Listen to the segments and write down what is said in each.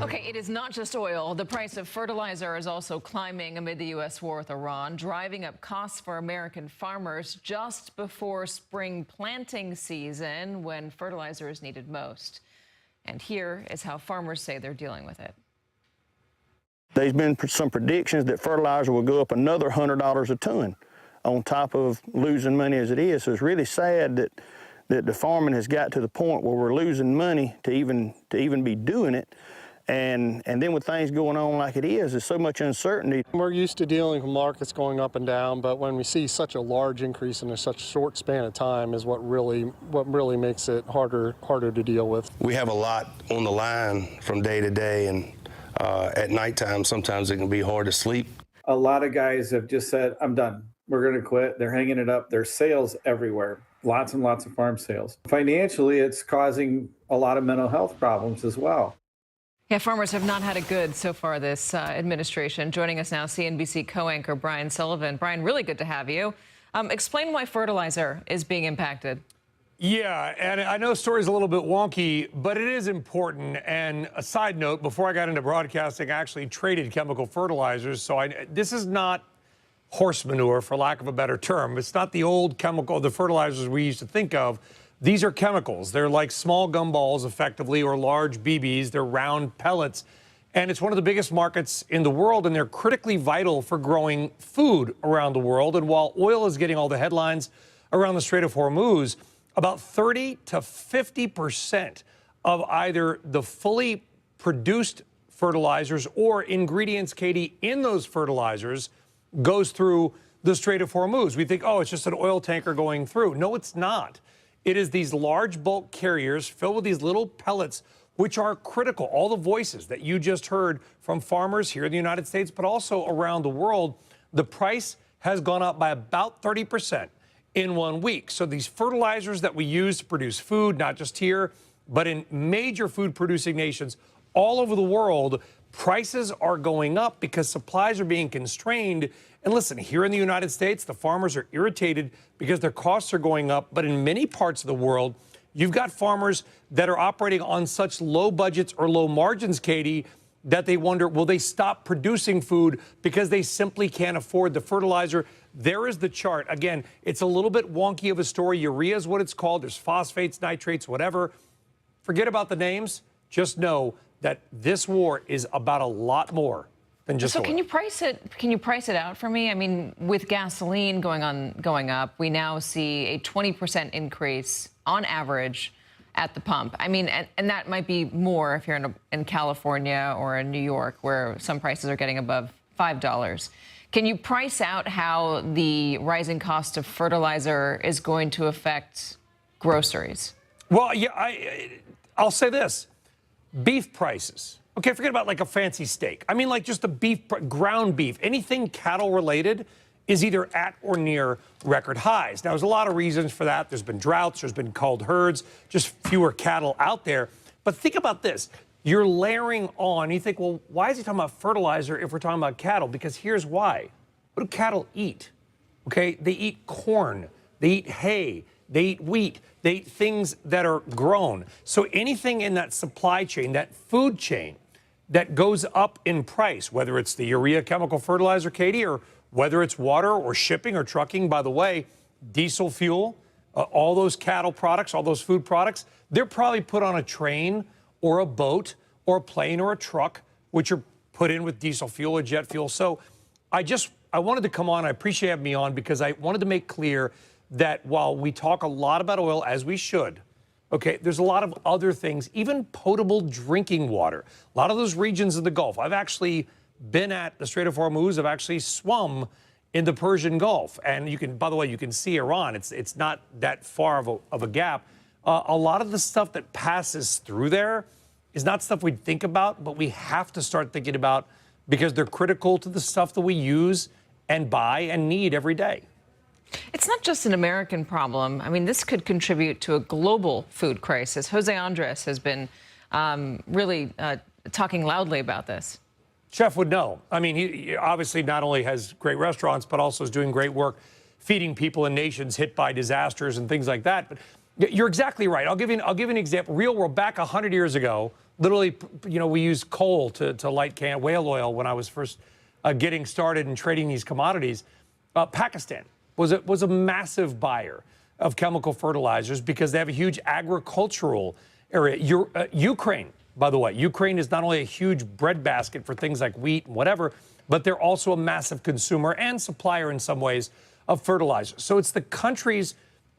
Okay, it is not just oil. The price of fertilizer is also climbing amid the U.S. war with Iran, driving up costs for American farmers just before spring planting season when fertilizer is needed most. And here is how farmers say they're dealing with it. There's been some predictions that fertilizer will go up another $100 a ton on top of losing money as it is. So it's really sad that the farming has got to the point where we're losing money to even be doing it. And then with things going on like it is, there's so much uncertainty. We're used to dealing with markets going up and down, but when we see such a large increase in such a short span of time is what really makes it harder to deal with. We have a lot on the line from day to day, and at nighttime sometimes it can be hard to sleep. A lot of guys have just said, I'm done. We're going to quit. They're hanging it up. There's sales everywhere. Lots and lots of farm sales. Financially, it's causing a lot of mental health problems as well. Yeah, farmers have not had it good so far this administration. Joining us now, CNBC co-anchor Brian Sullivan. Brian, really good to have you. Explain why fertilizer is being impacted. Yeah, and I know the story's a little bit wonky, but it is important. And a side note, before I got into broadcasting, I actually traded chemical fertilizers. So this is not horse manure, for lack of a better term. It's not the old chemical, the fertilizers we used to think of. These are chemicals. They're like small gumballs, effectively, or large BBs. They're round pellets. And it's one of the biggest markets in the world, and they're critically vital for growing food around the world. And while oil is getting all the headlines around the Strait of Hormuz, about 30 to 50% of either the fully produced fertilizers or ingredients, Katie, in those fertilizers goes through the Strait of Hormuz. We think, oh, it's just an oil tanker going through. No, it's not. It is these large bulk carriers filled with these little pellets, which are critical. All the voices that you just heard from farmers here in the United States, but also around the world, the price has gone up by about 30% in 1 week. So these fertilizers that we use to produce food, not just here, but in major food producing nations all over the world, prices are going up because supplies are being constrained. And listen, here in the United States, the farmers are irritated because their costs are going up. But in many parts of the world, you've got farmers that are operating on such low budgets or low margins, Katie, that they wonder, will they stop producing food because they simply can't afford the fertilizer? There is the chart. Again, it's a little bit wonky of a story. Urea is what it's called. There's phosphates, nitrates, whatever. Forget about the names. Just know that this war is about a lot more than just oil. Can you price it? Can you price it out for me? I mean, with gasoline going up, we now see a 20% increase on average at the pump. I mean, and that might be more if you're in California or in New York, where some prices are getting above $5. Can you price out how the rising cost of fertilizer is going to affect groceries? Well, yeah, I'll say this. Beef prices. Okay, forget about like a fancy steak. I mean, like just the beef, ground beef, anything cattle related is either at or near record highs. Now, there's a lot of reasons for that. There's been droughts, there's been culled herds, just fewer cattle out there. But think about this. You're layering on. You think, well, why is he talking about fertilizer if we're talking about cattle? Because here's why. What do cattle eat? Okay, they eat corn, they eat hay, they eat wheat, they eat things that are grown. So anything in that supply chain, that food chain, that goes up in price, whether it's the urea chemical fertilizer, Katie, or whether it's water or shipping or trucking. By the way, diesel fuel, all those cattle products, all those food products, they're probably put on a train or a boat or a plane or a truck, which are put in with diesel fuel or jet fuel. So I wanted to come on. I appreciate having me on because I wanted to make clear that while we talk a lot about oil, as we should, okay, there's a lot of other things, even potable drinking water. A lot of those regions of the Gulf. I've actually been at the Strait of Hormuz. I've actually swum in the Persian Gulf. And you can, by the way, you can see Iran. It's not that far of a gap. A lot of the stuff that passes through there is not stuff we'd think about, but we have to start thinking about because they're critical to the stuff that we use and buy and need every day. It's not just an American problem. I mean, this could contribute to a global food crisis. Jose Andres has been really talking loudly about this. Chef would know. I mean, he obviously not only has great restaurants, but also is doing great work feeding people in nations hit by disasters and things like that. But you're exactly right. I'll give you an example. Real world, back 100 years ago, Literally, we used coal to light whale oil when I was first getting started in trading these commodities. Pakistan was a massive buyer of chemical fertilizers because they have a huge agricultural area. Ukraine, by the way, Ukraine is not only a huge breadbasket for things like wheat and whatever, but they're also a massive consumer and supplier in some ways of fertilizer. So it's the countries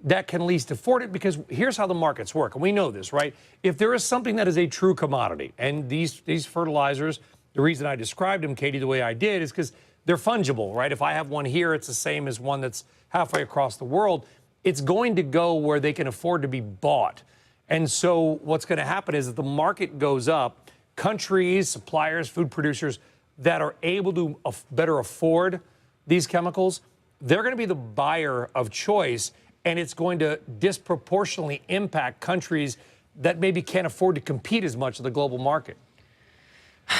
that can least afford it, because here's how the markets work. And we know this, right? If there is something that is a true commodity, and these fertilizers, the reason I described them, Katie, the way I did is because they're fungible, right? If I have one here, it's the same as one that's halfway across the world. It's going to go where they can afford to be bought. And so what's going to happen is that the market goes up, countries, suppliers, food producers that are able to better afford these chemicals, they're going to be the buyer of choice, and it's going to disproportionately impact countries that maybe can't afford to compete as much in the global market.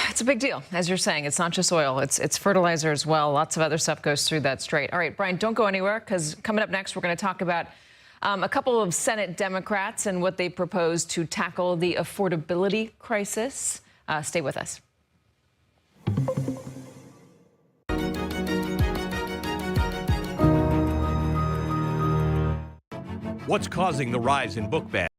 It's a big deal. As you're saying, it's not just oil, it's fertilizer as well. Lots of other stuff goes through that strait. All right, Brian, don't go anywhere, because coming up next, we're going to talk about a couple of Senate Democrats and what they propose to tackle the affordability crisis. Stay with us. What's causing the rise in book bans?